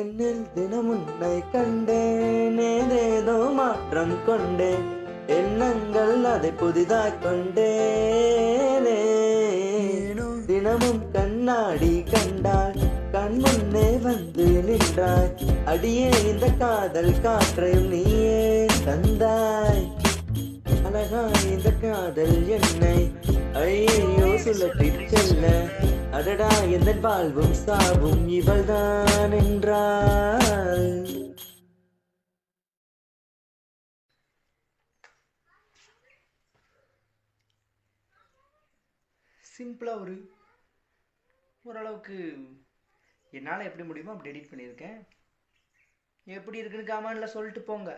என்னில் தினம் உன்னை கண்டேன், ஏதேதோ மாற்றம் கொண்டேன், எண்ணங்கள் அதை புதிதாய் கொண்டேனே. தினமும் கண்ணாடி கண்டால் கண் முன்னே வந்து நின்றாய், அடியே இந்த காதல் காற்றையும் நீயே தந்தாய். அழகாய் இந்த காதல் என்னை ஐயோ சுழற்றி செல்ல, அடடா எந்த வாழ்வும் சாவும் இவள்தான் என்றாள். சிம்பிளாக ஓரளவுக்கு என்னால் எப்படி முடியுமோ அப்படி எடிட் பண்ணியிருக்கேன். எப்படி இருக்குன்னு கமெண்ட்ல சொல்லிட்டு போங்க.